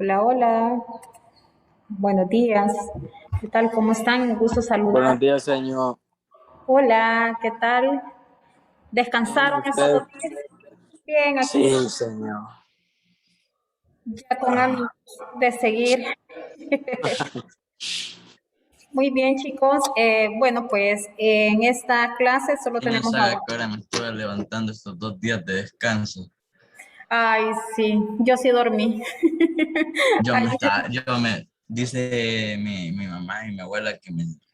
Hola, hola, buenos días. ¿Qué tal? ¿Cómo están? Un gusto Buenos saludar. días, señor. Hola, ¿qué tal? Bien, ¿y ¿Descansaron estos usted? 2 días? Bien, aquí Sí, señor. ya con ánimos de seguir. Muy bien, chicos. Bueno, pues en esta clase solo Y no tenemos sabe ahora. que ahora me estuve levantando estos 2 días de descanso. Ay, sí, yo sí dormí. Ayer, Dice mi mamá y mi abuela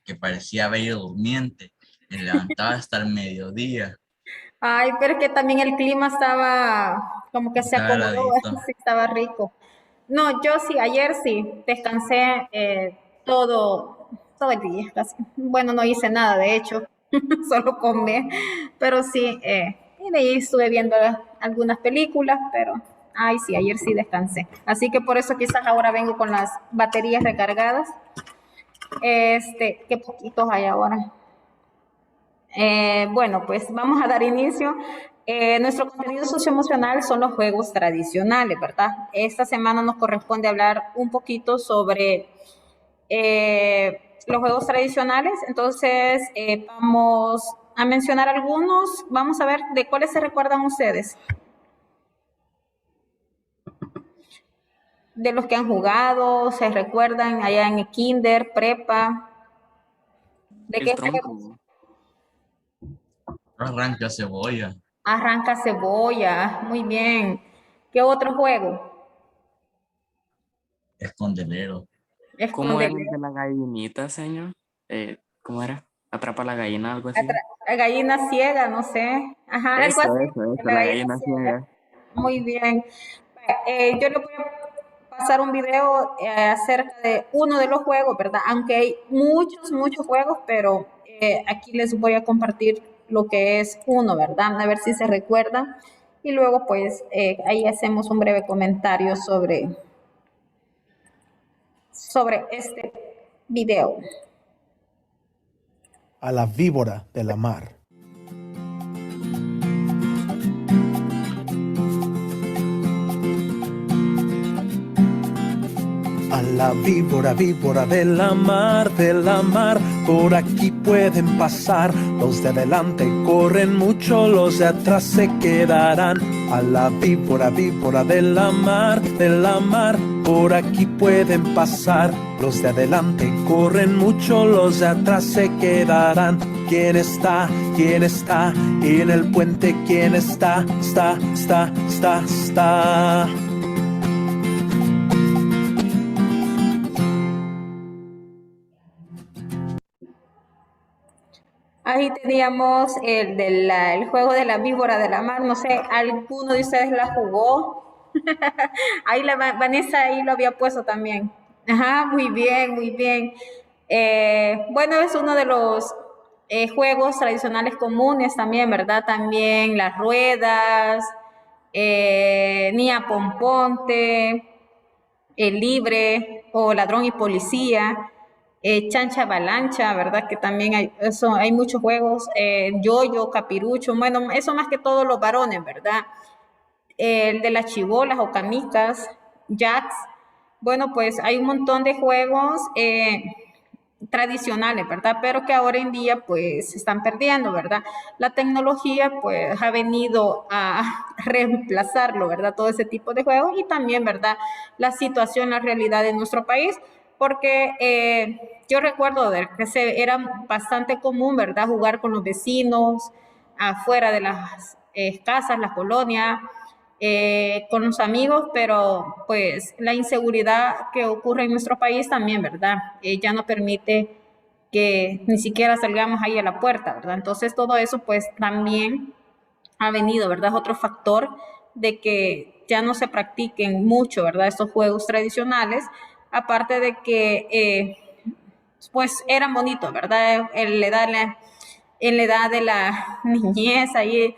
que parecía bello durmiente. Me levantaba hasta el mediodía. ay, pero es que también el clima estaba como que se Estaba acomodó, heladito. sí, estaba rico. No, yo sí, ayer sí, descansé todo el día, casi. Bueno, no hice nada, de hecho, solo comí, pero sí, y de ahí estuve viendo algunas películas, pero, ay, sí, ayer sí descansé. Así que por eso quizás ahora vengo con las baterías recargadas. Qué poquitos hay ahora. Bueno, pues vamos a dar inicio. Nuestro contenido socioemocional son los juegos tradicionales, ¿verdad? Esta semana nos corresponde hablar un poquito sobre los juegos tradicionales, entonces vamos a mencionar algunos, vamos a ver de cuáles se recuerdan ustedes, de los que han jugado, se recuerdan allá en el kinder, prepa, de El qué juegos. trompo. Arranca cebolla. Arranca cebolla, muy bien. ¿Qué otro juego? Escondelero. ¿Cómo era el Escondele. de la gallinita, señor? ¿Cómo era? Atrapa la gallina, algo así. La gallina ciega, no sé. Ajá, algo así. Eso, La la gallina gallina ciega. ciega. Muy bien. Yo le voy a pasar un video acerca de uno de los juegos, ¿verdad? Aunque hay muchos juegos, pero aquí les voy a compartir lo que es uno, ¿verdad? A ver si se recuerdan. Y luego, pues, ahí hacemos un breve comentario sobre este video. A la víbora de la mar. A la víbora, víbora de la mar, por aquí pueden pasar. Los de adelante corren mucho, los de atrás se quedarán. A la víbora, víbora de la mar, por aquí pueden pasar. Los de adelante corren mucho, los de atrás se quedarán. ¿Quién está? ¿Quién está? En el puente, ¿quién está? Está. Ahí teníamos el juego de la víbora de la mar. No sé, ¿alguno de ustedes la jugó? Ahí Vanessa ahí lo había puesto también. Ajá, muy bien, muy bien. Bueno, es uno de los juegos tradicionales comunes también, ¿verdad? También las ruedas, Nia Pomponte, el libre o ladrón y policía, chancha avalancha, ¿verdad? Que también hay muchos juegos, yoyo, capirucho, bueno, eso más que todos los varones, ¿verdad? El de las chibolas o canicas, jacks, bueno, pues hay un montón de juegos tradicionales, ¿verdad? Pero que ahora en día pues se están perdiendo, ¿verdad? La tecnología pues ha venido a reemplazarlo, ¿verdad? Todo ese tipo de juegos y también, ¿verdad? La situación, la realidad de nuestro país, porque yo recuerdo que era bastante común, ¿verdad? Jugar con los vecinos afuera de las casas, la colonia, con los amigos, pero pues la inseguridad que ocurre en nuestro país también, ¿verdad? Ya no permite que ni siquiera salgamos ahí a la puerta, ¿verdad? Entonces todo eso pues también ha venido, ¿verdad? Es otro factor de que ya no se practiquen mucho, ¿verdad? Estos juegos tradicionales, aparte de que pues eran bonitos, ¿verdad? En la edad de la niñez, ahí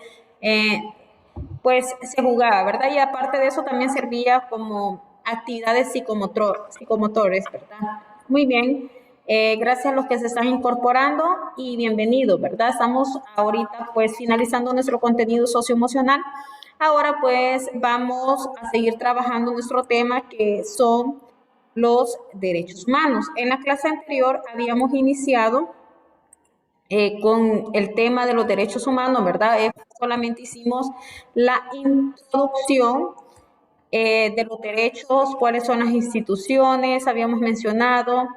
pues se jugaba, ¿verdad? Y aparte de eso también servía como actividades psicomotores, ¿verdad? Muy bien, gracias a los que se están incorporando y bienvenidos, ¿verdad? Estamos ahorita pues finalizando nuestro contenido socioemocional. Ahora pues vamos a seguir trabajando nuestro tema que son los derechos humanos. En la clase anterior habíamos iniciado con el tema de los derechos humanos, ¿verdad? Solamente hicimos la introducción de los derechos, cuáles son las instituciones, habíamos mencionado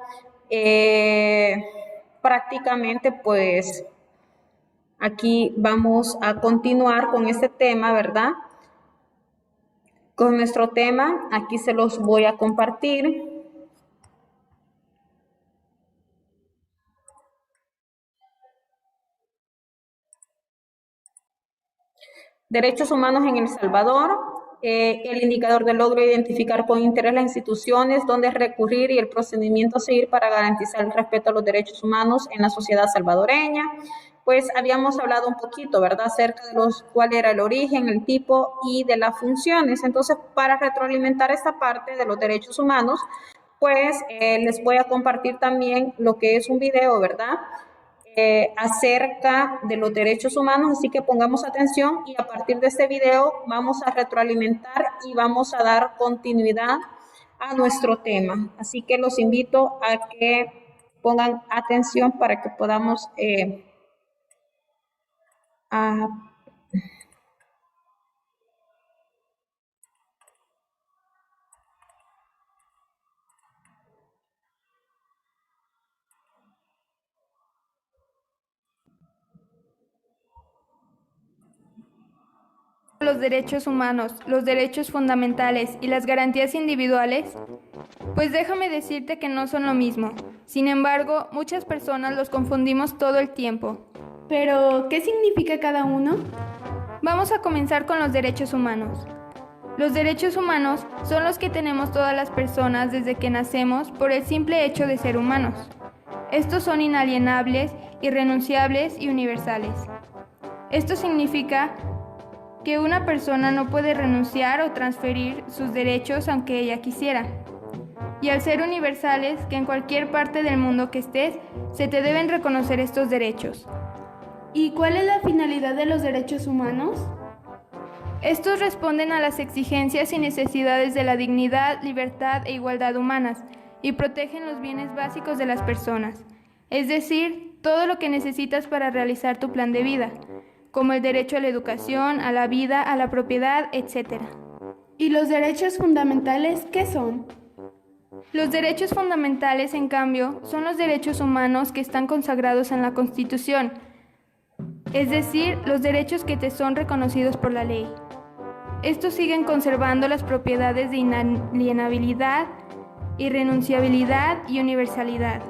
prácticamente pues aquí vamos a continuar con este tema, ¿verdad? Con nuestro tema, aquí se los voy a compartir. Derechos humanos en El Salvador, el indicador de logro, identificar con interés las instituciones, dónde recurrir y el procedimiento a seguir para garantizar el respeto a los derechos humanos en la sociedad salvadoreña. Pues habíamos hablado un poquito, ¿verdad?, acerca de cuál era el origen, el tipo y de las funciones. Entonces, para retroalimentar esta parte de los derechos humanos, pues les voy a compartir también lo que es un video, ¿verdad?, acerca de los derechos humanos, así que pongamos atención y a partir de este video vamos a retroalimentar y vamos a dar continuidad a nuestro tema. Así que los invito a que pongan atención para que podamos los derechos humanos, los derechos fundamentales y las garantías individuales? Pues déjame decirte que no son lo mismo. Sin embargo, muchas personas los confundimos todo el tiempo. Pero, ¿qué significa cada uno? Vamos a comenzar con los derechos humanos. Los derechos humanos son los que tenemos todas las personas desde que nacemos por el simple hecho de ser humanos. Estos son inalienables, irrenunciables y universales. Esto significa que una persona no puede renunciar o transferir sus derechos aunque ella quisiera. Y al ser universales, que en cualquier parte del mundo que estés, se te deben reconocer estos derechos. ¿Y cuál es la finalidad de los derechos humanos? Estos responden a las exigencias y necesidades de la dignidad, libertad e igualdad humanas y protegen los bienes básicos de las personas, es decir, todo lo que necesitas para realizar tu plan de vida, como el derecho a la educación, a la vida, a la propiedad, etc. ¿Y los derechos fundamentales qué son? Los derechos fundamentales, en cambio, son los derechos humanos que están consagrados en la Constitución, es decir, los derechos que te son reconocidos por la ley. Estos siguen conservando las propiedades de inalienabilidad, irrenunciabilidad y universalidad.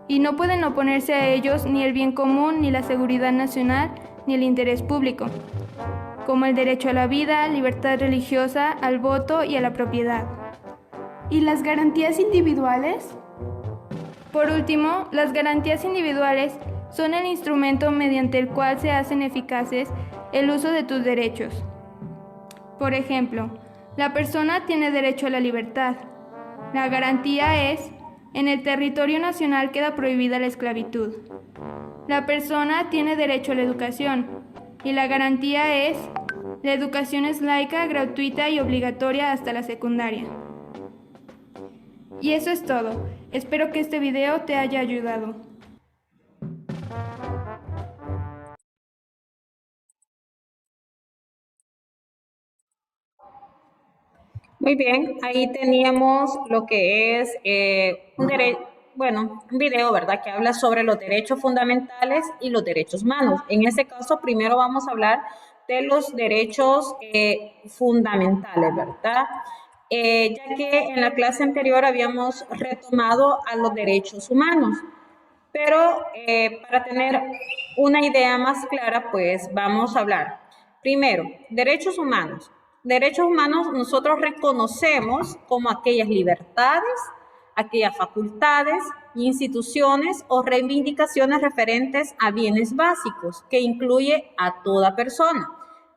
Y no pueden oponerse a ellos ni el bien común, ni la seguridad nacional, ni el interés público, como el derecho a la vida, libertad religiosa, al voto y a la propiedad. ¿Y las garantías individuales? Por último, las garantías individuales son el instrumento mediante el cual se hacen eficaces el uso de tus derechos. Por ejemplo, la persona tiene derecho a la libertad. La garantía es: en el territorio nacional queda prohibida la esclavitud. La persona tiene derecho a la educación y la garantía es: la educación es laica, gratuita y obligatoria hasta la secundaria. Y eso es todo. Espero que este video te haya ayudado. Muy bien, ahí teníamos lo que es un video, ¿verdad?, que habla sobre los derechos fundamentales y los derechos humanos. En este caso, primero vamos a hablar de los derechos fundamentales, ¿verdad? Ya que en la clase anterior habíamos retomado a los derechos humanos. Pero para tener una idea más clara, pues vamos a hablar. Primero, derechos humanos. Derechos humanos nosotros reconocemos como aquellas libertades, aquellas facultades, instituciones o reivindicaciones referentes a bienes básicos que incluye a toda persona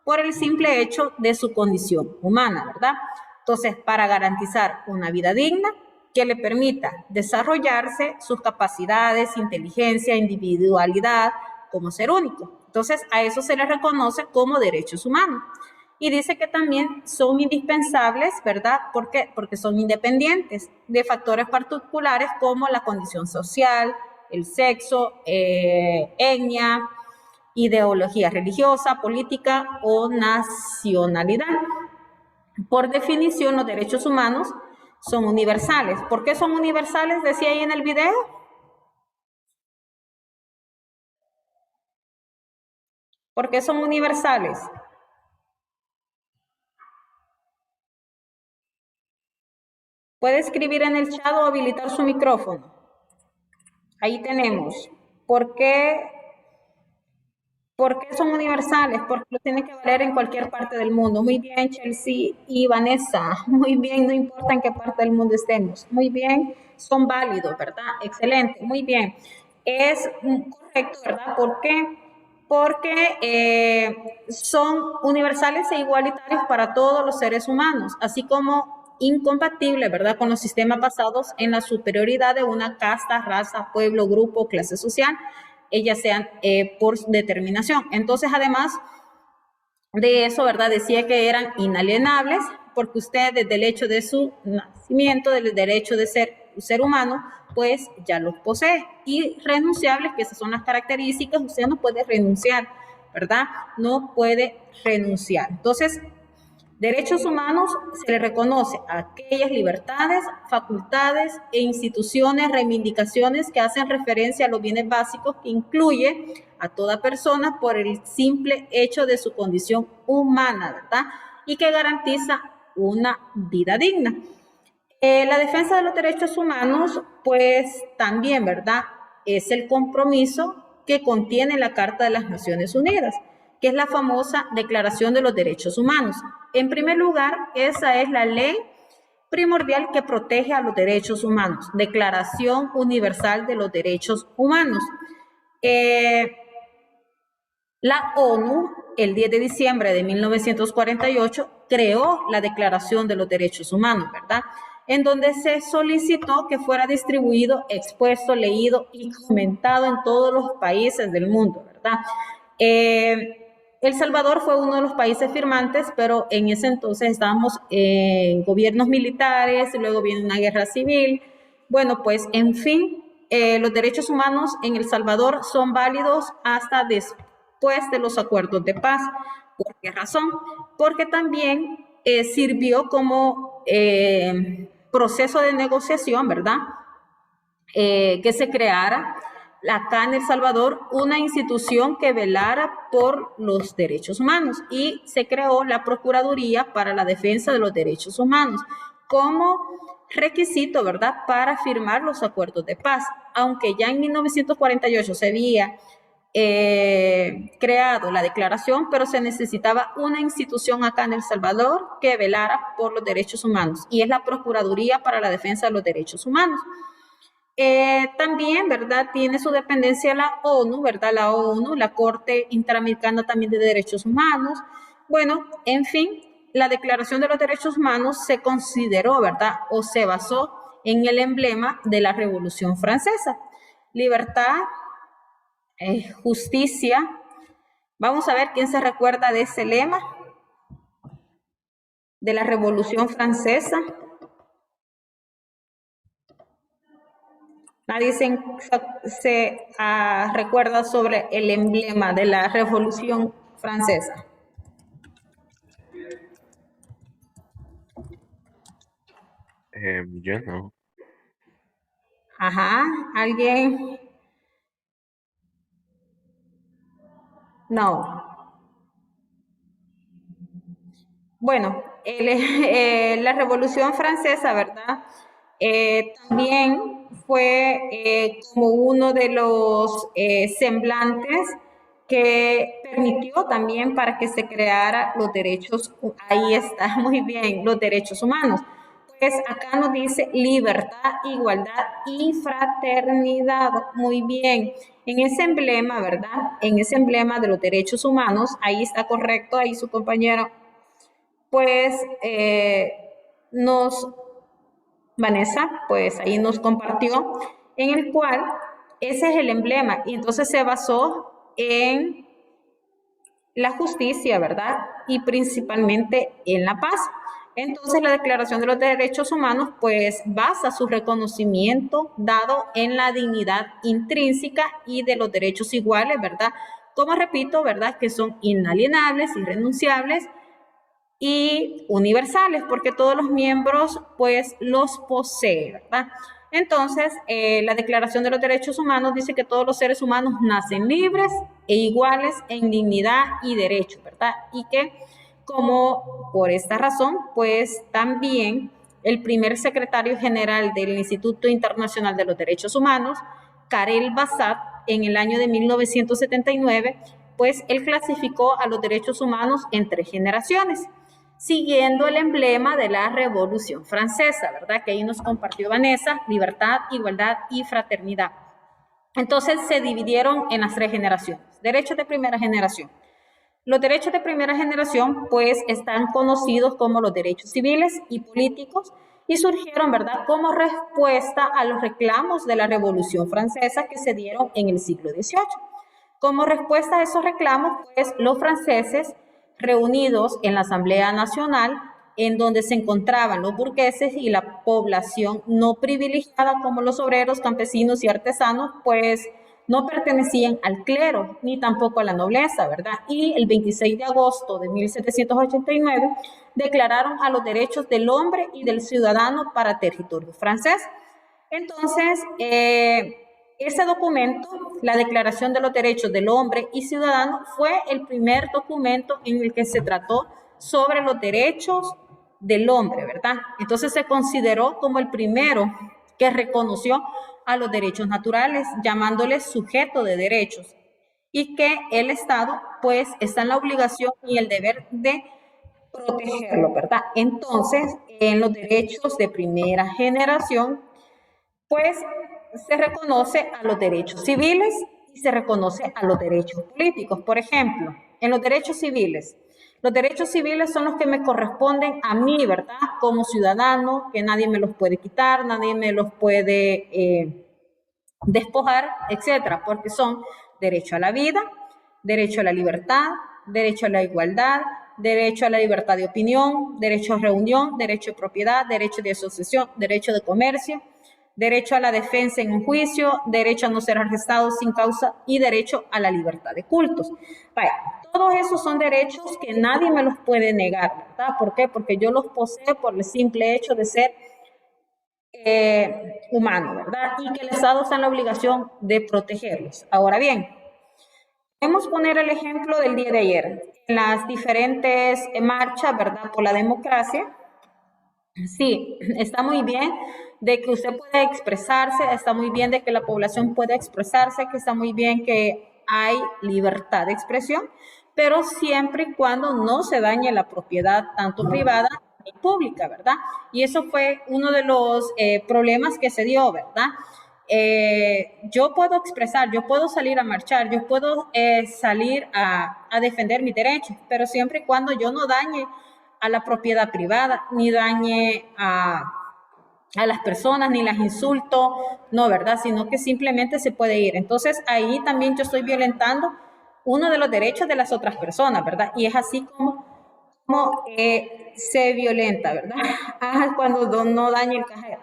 por el simple hecho de su condición humana, ¿verdad? Entonces, para garantizar una vida digna que le permita desarrollarse sus capacidades, inteligencia, individualidad como ser único. Entonces, a eso se le reconoce como derechos humanos. Y dice que también son indispensables, ¿verdad? ¿Por qué? Porque son independientes de factores particulares como la condición social, el sexo, etnia, ideología religiosa, política o nacionalidad. Por definición, los derechos humanos son universales. ¿Por qué son universales? Decía ahí en el video. ¿Por qué son universales? Puede escribir en el chat o habilitar su micrófono. Ahí tenemos. ¿Por qué son universales? Porque lo tienen que valer en cualquier parte del mundo. Muy bien, Chelsea y Vanessa. Muy bien, no importa en qué parte del mundo estemos. Muy bien, son válidos, ¿verdad? Excelente, muy bien. Es correcto, ¿verdad? ¿Por qué? Porque son universales e igualitarios para todos los seres humanos, así como incompatibles, ¿verdad?, con los sistemas basados en la superioridad de una casta, raza, pueblo, grupo, clase social, ellas sean por determinación. Entonces, además de eso, ¿verdad?, decía que eran inalienables, porque usted desde el hecho de su nacimiento, del derecho de ser un ser humano, pues ya los posee. Y renunciables, que esas son las características, usted no puede renunciar, ¿verdad? No puede renunciar. Entonces, derechos humanos se le reconoce a aquellas libertades, facultades e instituciones, reivindicaciones que hacen referencia a los bienes básicos que incluye a toda persona por el simple hecho de su condición humana, ¿verdad? Y que garantiza una vida digna. La defensa de los derechos humanos, pues también, ¿verdad?, es el compromiso que contiene la Carta de las Naciones Unidas, que es la famosa Declaración de los Derechos Humanos. En primer lugar, esa es la ley primordial que protege a los derechos humanos, Declaración Universal de los Derechos Humanos. La ONU, el 10 de diciembre de 1948, creó la Declaración de los Derechos Humanos, ¿verdad?, en donde se solicitó que fuera distribuido, expuesto, leído y comentado en todos los países del mundo, ¿verdad? El Salvador fue uno de los países firmantes, pero en ese entonces estábamos en gobiernos militares, y luego viene una guerra civil. Bueno, pues, en fin, los derechos humanos en El Salvador son válidos hasta después de los acuerdos de paz. ¿Por qué razón? Porque también sirvió como proceso de negociación, ¿verdad? Que se creara acá en El Salvador una institución que velara por los derechos humanos, y se creó la Procuraduría para la Defensa de los Derechos Humanos como requisito, ¿verdad?, para firmar los acuerdos de paz. Aunque ya en 1948 se había creado la declaración, pero se necesitaba una institución acá en El Salvador que velara por los derechos humanos, y es la Procuraduría para la Defensa de los Derechos Humanos. También, ¿verdad?, tiene su dependencia la ONU, ¿verdad?, la ONU, la Corte Interamericana también de Derechos Humanos. Bueno, en fin, la Declaración de los Derechos Humanos se consideró, ¿verdad?, o se basó en el emblema de la Revolución Francesa: libertad, justicia. Vamos a ver quién se recuerda de ese lema de la Revolución Francesa. Nadie se recuerda sobre el emblema de la Revolución Francesa. Yo no. Ajá, ¿alguien? No. Bueno, la Revolución Francesa, ¿verdad?, también fue como uno de los semblantes que permitió también para que se creara los derechos, ahí está, muy bien, los derechos humanos. Pues acá nos dice libertad, igualdad y fraternidad. Muy bien. En ese emblema, ¿verdad?, en ese emblema de los derechos humanos, ahí está correcto, ahí su compañero, pues Vanessa, pues ahí nos compartió, en el cual ese es el emblema, y entonces se basó en la justicia, ¿verdad? Y principalmente en la paz. Entonces, la Declaración de los Derechos Humanos, pues, basa su reconocimiento dado en la dignidad intrínseca y de los derechos iguales, ¿verdad? Como repito, ¿verdad? Que son inalienables, irrenunciables y universales, porque todos los miembros, pues, los poseen, ¿verdad? Entonces, la Declaración de los Derechos Humanos dice que todos los seres humanos nacen libres e iguales en dignidad y derechos, ¿verdad? Y que como por esta razón, pues también el primer secretario general del Instituto Internacional de los Derechos Humanos, Karel Bassat, en el año de 1979, pues él clasificó a los derechos humanos en 3 generaciones, siguiendo el emblema de la Revolución Francesa, ¿verdad? Que ahí nos compartió Vanessa: libertad, igualdad y fraternidad. Entonces se dividieron en las 3 generaciones. Derechos de primera generación. Los derechos de primera generación, pues, están conocidos como los derechos civiles y políticos y surgieron, ¿verdad?, como respuesta a los reclamos de la Revolución Francesa que se dieron en el siglo XVIII. Como respuesta a esos reclamos, pues, los franceses, reunidos en la Asamblea Nacional, en donde se encontraban los burgueses y la población no privilegiada como los obreros, campesinos y artesanos, pues, no pertenecían al clero ni tampoco a la nobleza, ¿verdad? Y el 26 de agosto de 1789 declararon a los derechos del hombre y del ciudadano para territorio francés. Entonces, ese documento, la Declaración de los Derechos del Hombre y Ciudadano, fue el primer documento en el que se trató sobre los derechos del hombre, ¿verdad? Entonces se consideró como el primero que reconoció a los derechos naturales, llamándoles sujeto de derechos, y que el Estado, pues, está en la obligación y el deber de protegerlo, ¿verdad? Entonces, en los derechos de primera generación, pues, se reconoce a los derechos civiles y se reconoce a los derechos políticos. Por ejemplo, en los derechos civiles son los que me corresponden a mí, ¿verdad? Como ciudadano, que nadie me los puede quitar, nadie me los puede despojar, etcétera, porque son derecho a la vida, derecho a la libertad, derecho a la igualdad, derecho a la libertad de opinión, derecho a reunión, derecho de propiedad, derecho de asociación, derecho de comercio, derecho a la defensa en un juicio, derecho a no ser arrestado sin causa y derecho a la libertad de cultos. Vaya, todos esos son derechos que nadie me los puede negar, ¿verdad? ¿Por qué? Porque yo los poseo por el simple hecho de ser humano, ¿verdad? Y que el Estado está en la obligación de protegerlos. Ahora bien, podemos poner el ejemplo del día de ayer. En las diferentes marchas, ¿verdad?, por la democracia. Sí, está muy bien de que usted pueda expresarse, está muy bien de que la población pueda expresarse, que está muy bien que hay libertad de expresión, pero siempre y cuando no se dañe la propiedad tanto privada ni pública, ¿verdad? Y eso fue uno de los problemas que se dio, ¿verdad? Yo puedo expresar, yo puedo salir a marchar, yo puedo salir a defender mis derechos, pero siempre y cuando yo no dañe a la propiedad privada, ni dañe a las personas, ni las insulto, no, ¿verdad? Sino que simplemente se puede ir. Entonces, ahí también yo estoy violentando uno de los derechos de las otras personas, ¿verdad? Y es así como se violenta, ¿verdad? Cuando no daña el cajero.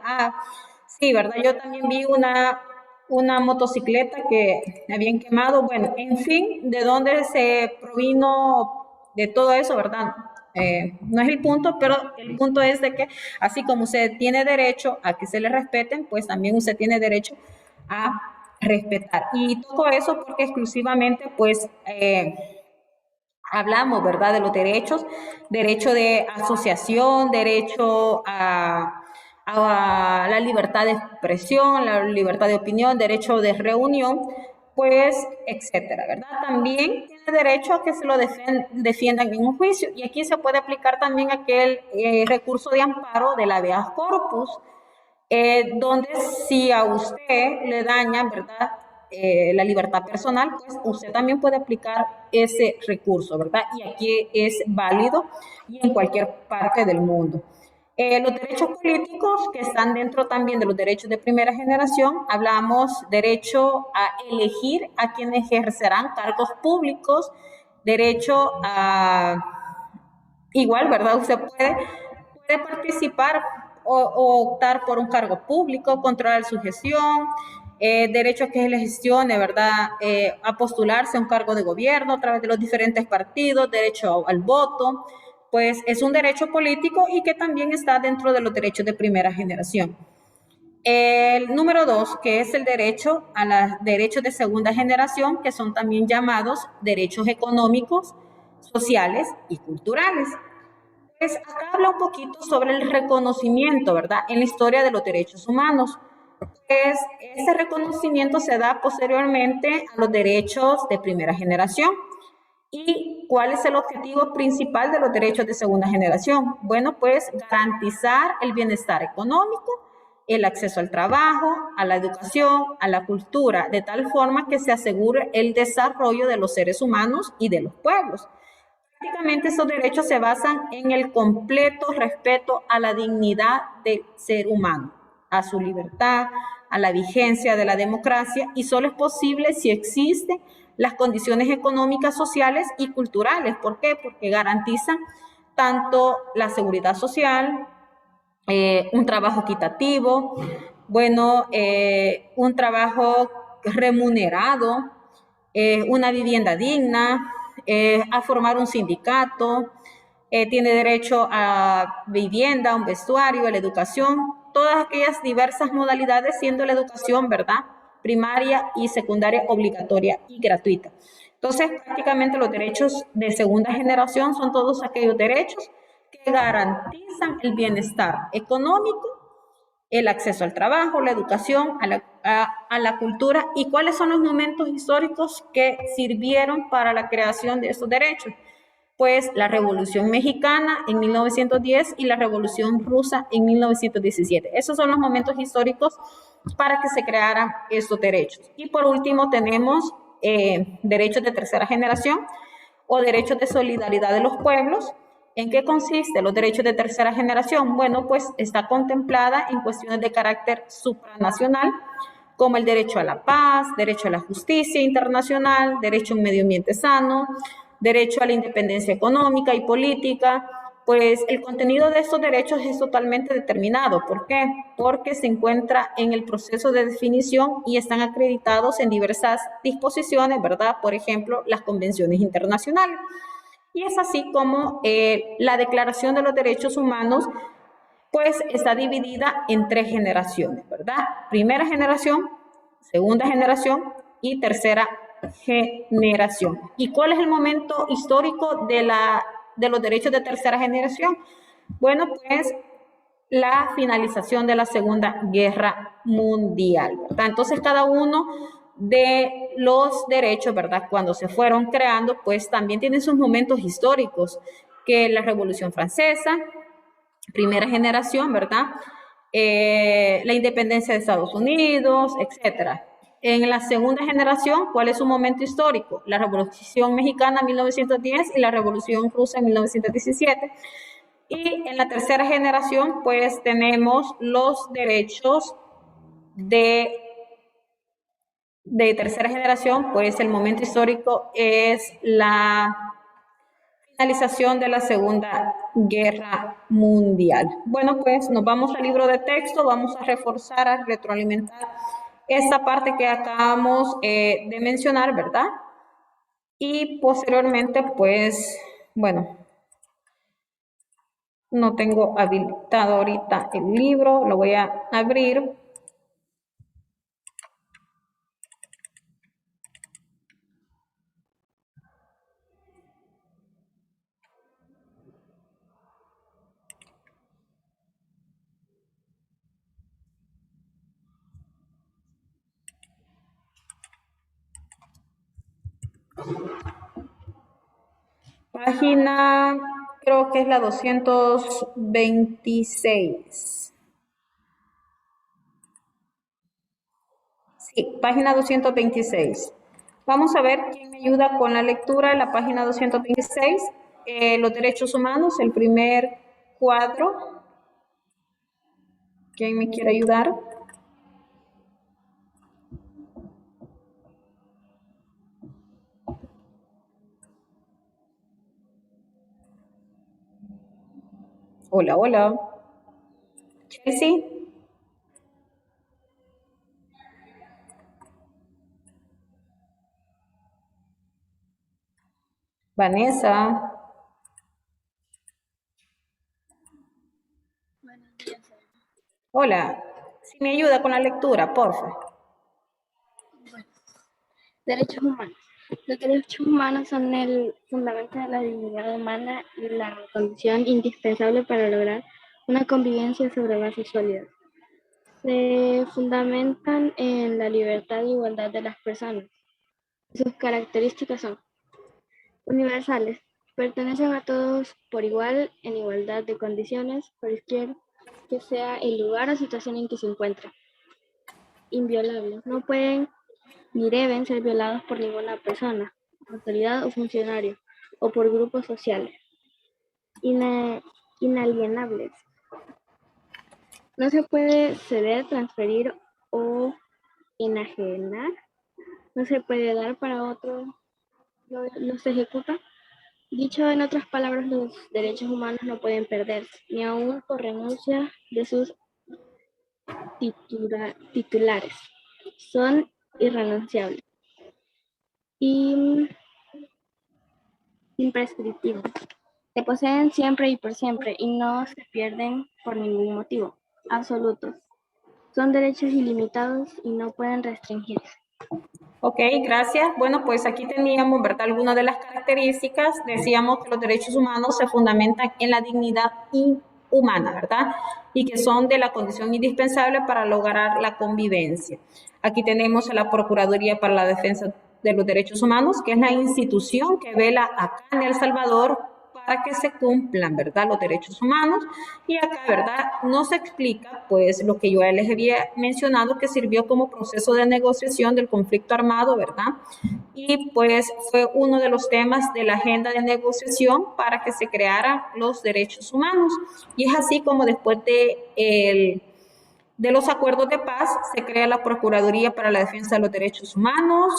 Sí, ¿verdad? Yo también vi una motocicleta que habían quemado. Bueno, en fin, ¿de dónde se provino de todo eso, verdad? No es el punto, pero el punto es de que así como usted tiene derecho a que se le respeten, pues también usted tiene derecho a respetar. Y todo eso porque exclusivamente, pues, hablamos, ¿verdad?, de los derechos, derecho de asociación, derecho a la libertad de expresión, la libertad de opinión, derecho de reunión, pues, etcétera, ¿verdad? También tiene derecho a que se lo defiendan en un juicio. Y aquí se puede aplicar también aquel recurso de amparo del habeas corpus, donde si a usted le dañan, ¿verdad?, la libertad personal, pues usted también puede aplicar ese recurso, ¿verdad? Y aquí es válido y en cualquier parte del mundo. Los derechos políticos que están dentro también de los derechos de primera generación, hablamos derecho a elegir a quienes ejercerán cargos públicos derecho a, igual, ¿verdad? Usted puede participar o optar por un cargo público, controlar su gestión, derecho a que se le gestione, ¿verdad? A postularse a un cargo de gobierno a través de los diferentes partidos, derecho al voto, pues es un derecho político y que también está dentro de los derechos de primera generación. El número 2, que es el derecho a los derechos de segunda generación, que son también llamados derechos económicos, sociales y culturales. Pues acá habla un poquito sobre el reconocimiento, ¿verdad?, en la historia de los derechos humanos. Pues ese reconocimiento se da posteriormente a los derechos de primera generación. ¿Y cuál es el objetivo principal de los derechos de segunda generación? Bueno, pues garantizar el bienestar económico, el acceso al trabajo, a la educación, a la cultura, de tal forma que se asegure el desarrollo de los seres humanos y de los pueblos. Prácticamente esos derechos se basan en el completo respeto a la dignidad del ser humano, a su libertad, a la vigencia de la democracia, y solo es posible si existen las condiciones económicas, sociales y culturales. ¿Por qué? Porque garantizan tanto la seguridad social, un trabajo equitativo, bueno, un trabajo remunerado, una vivienda digna, a formar un sindicato, tiene derecho a vivienda, a un vestuario, a la educación, todas aquellas diversas modalidades, siendo la educación, ¿verdad?, primaria y secundaria obligatoria y gratuita. Entonces, prácticamente los derechos de segunda generación son todos aquellos derechos que garantizan el bienestar económico, el acceso al trabajo, la educación, a la cultura. ¿Y cuáles son los momentos históricos que sirvieron para la creación de estos derechos? Pues la Revolución Mexicana en 1910 y la Revolución Rusa en 1917. Esos son los momentos históricos para que se crearan estos derechos. Y por último tenemos derechos de tercera generación o derechos de solidaridad de los pueblos. ¿En qué consiste los derechos de tercera generación? Bueno, pues está contemplada en cuestiones de carácter supranacional, como el derecho a la paz, derecho a la justicia internacional, derecho a un medio ambiente sano, derecho a la independencia económica y política. Pues el contenido de estos derechos es totalmente determinado. ¿Por qué? Porque se encuentra en el proceso de definición y están acreditados en diversas disposiciones, ¿verdad? Por ejemplo, las convenciones internacionales. Y es así como la Declaración de los Derechos Humanos pues está dividida en 3 generaciones, ¿verdad? Primera generación, segunda generación y tercera generación. ¿Y cuál es el momento histórico de los derechos de tercera generación? Bueno, pues la finalización de la Segunda Guerra Mundial, ¿verdad? Entonces, cada uno de los derechos, ¿verdad?, cuando se fueron creando, pues también tienen sus momentos históricos, que la Revolución Francesa, primera generación, ¿verdad?, la independencia de Estados Unidos, etcétera. En la segunda generación, ¿cuál es su momento histórico? La Revolución Mexicana en 1910 y la Revolución Rusa en 1917. Y en la tercera generación, pues tenemos los derechos de tercera generación, pues el momento histórico es la finalización de la Segunda Guerra Mundial. Bueno, pues nos vamos al libro de texto, vamos a reforzar, a retroalimentar esta parte que acabamos de mencionar, ¿verdad? Y posteriormente, pues, bueno, no tengo habilitado ahorita el libro, lo voy a abrir. Página, creo que es la 226. Sí, página 226. Vamos a ver quién me ayuda con la lectura de la página 226. Los derechos humanos, el primer cuadro. ¿Quién me quiere ayudar? Hola, hola. Chelsea. Vanessa. Hola. Si me ayuda con la lectura, porfa. Derechos humanos. Los derechos humanos son el fundamento de la dignidad humana y la condición indispensable para lograr una convivencia sobre bases sólidas. Se fundamentan en la libertad e igualdad de las personas. Sus características son universales. Pertenecen a todos por igual, en igualdad de condiciones, cualquier que sea el lugar o situación en que se encuentren. Inviolables. No pueden ni deben ser violados por ninguna persona, autoridad o funcionario, o por grupos sociales. Inalienables. No se puede ceder, transferir o enajenar. No se puede dar para otro, no se ejecuta. Dicho en otras palabras, los derechos humanos no pueden perderse, ni aun por renuncia de sus titulares. Son irrenunciables y imprescriptibles. Se poseen siempre y por siempre y no se pierden por ningún motivo. Absolutos. Son derechos ilimitados y no pueden restringirse. Ok, gracias. Bueno, pues aquí teníamos, ¿verdad? Algunas de las características. Decíamos que los derechos humanos se fundamentan en la dignidad humana, ¿verdad? Y que son de la condición indispensable para lograr la convivencia. Aquí tenemos a la Procuraduría para la Defensa de los Derechos Humanos, que es la institución que vela acá en El Salvador para que se cumplan, ¿verdad?, los derechos humanos. Y acá, ¿verdad?, no se explica, pues, lo que yo les había mencionado, que sirvió como proceso de negociación del conflicto armado, ¿verdad? Y, pues, fue uno de los temas de la agenda de negociación para que se crearan los derechos humanos. Y es así como después de los acuerdos de paz se crea la Procuraduría para la Defensa de los Derechos Humanos.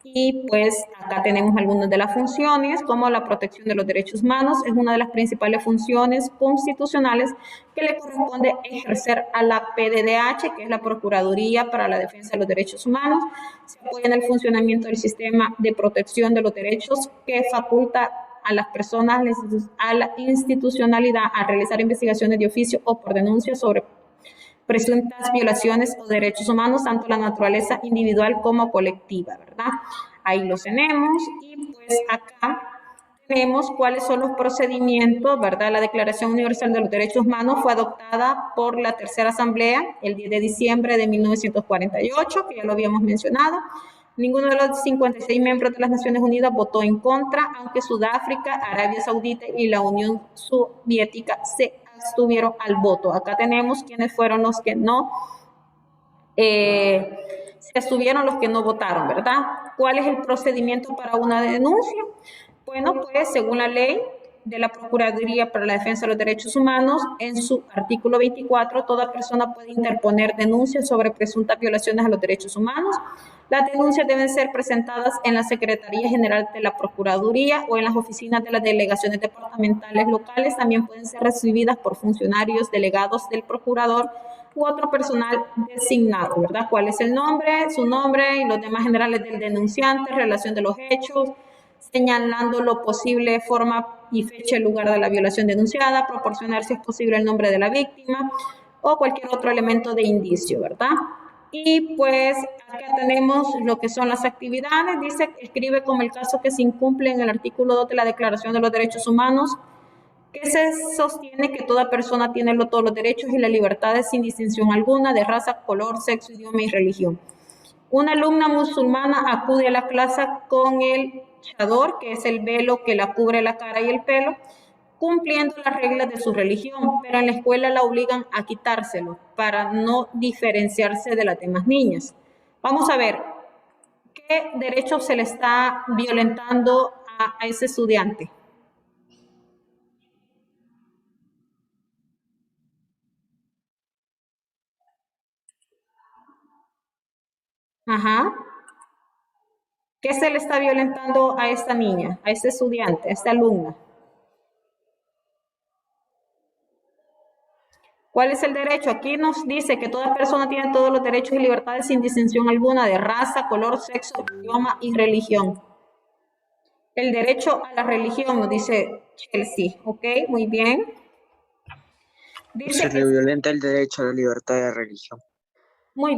Y pues acá tenemos algunas de las funciones, como la protección de los derechos humanos, es una de las principales funciones constitucionales que le corresponde ejercer a la PDDH, que es la Procuraduría para la Defensa de los Derechos Humanos. Se apoya en el funcionamiento del sistema de protección de los derechos que faculta a las personas, a la institucionalidad, a realizar investigaciones de oficio o por denuncia sobre presuntas violaciones o derechos humanos, tanto la naturaleza individual como colectiva, ¿verdad? Ahí los tenemos y pues acá tenemos cuáles son los procedimientos, ¿verdad? La Declaración Universal de los Derechos Humanos fue adoptada por la Tercera Asamblea el 10 de diciembre de 1948, que ya lo habíamos mencionado. Ninguno de los 56 miembros de las Naciones Unidas votó en contra, aunque Sudáfrica, Arabia Saudita y la Unión Soviética se abstuvieron al voto. Acá tenemos quiénes fueron los que no, se abstuvieron, los que no votaron, ¿verdad? ¿Cuál es el procedimiento para una denuncia? Bueno, pues según la ley de la Procuraduría para la Defensa de los Derechos Humanos, en su artículo 24, toda persona puede interponer denuncias sobre presuntas violaciones a los derechos humanos. Las denuncias deben ser presentadas en la Secretaría General de la Procuraduría o en las oficinas de las delegaciones departamentales locales. También pueden ser recibidas por funcionarios delegados del procurador u otro personal designado, ¿verdad? ¿Cuál es el nombre, su nombre y los demás generales del denunciante, relación de los hechos, señalando lo posible, forma y fecha y lugar de la violación denunciada, proporcionar si es posible el nombre de la víctima o cualquier otro elemento de indicio, ¿verdad? Y pues acá tenemos lo que son las actividades. Dice, escribe como el caso que se incumple en el artículo 2 de la Declaración de los Derechos Humanos, que se sostiene que toda persona tiene todos los derechos y las libertades sin distinción alguna de raza, color, sexo, idioma y religión. Una alumna musulmana acude a la clase con el chador, que es el velo que la cubre la cara y el pelo, cumpliendo las reglas de su religión, pero en la escuela la obligan a quitárselo para no diferenciarse de las demás niñas. Vamos a ver, ¿qué derecho se le está violentando a ese estudiante? Ajá. ¿Qué se le está violentando a esta niña, a este estudiante, a esta alumna? ¿Cuál es el derecho? Aquí nos dice que toda persona tiene todos los derechos y libertades sin distinción alguna de raza, color, sexo, idioma y religión. El derecho a la religión, nos dice Chelsea. Ok, muy bien. Dice Se le violenta el derecho a la libertad de religión. muy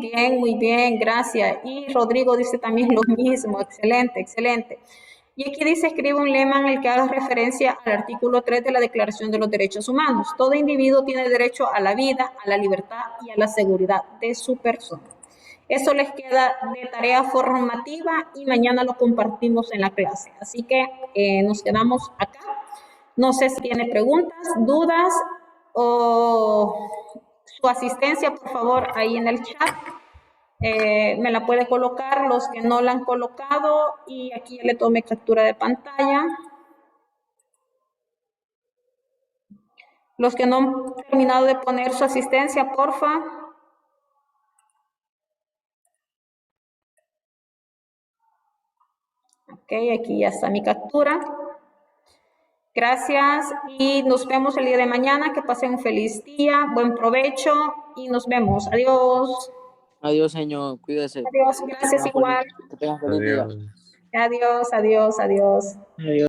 bien, gracias. Y Rodrigo dice también lo mismo, excelente, excelente. Y aquí dice, escribe un lema en el que haga referencia al artículo 3 de la Declaración de los Derechos Humanos. Todo individuo tiene derecho a la vida, a la libertad y a la seguridad de su persona. Eso les queda de tarea formativa y mañana lo compartimos en la clase. Así que nos quedamos acá. No sé si tiene preguntas, dudas o su asistencia, por favor, ahí en el chat. Me la puede colocar los que no la han colocado y aquí ya le tomé captura de pantalla. Los que no han terminado de poner su asistencia, porfa. Ok, aquí ya está mi captura. Gracias y nos vemos el día de mañana. Que pasen un feliz día, buen provecho y nos vemos. Adiós. Adiós, señor. Cuídese. Adiós, gracias igual. Que tenga feliz día. Adiós, adiós, adiós. Adiós.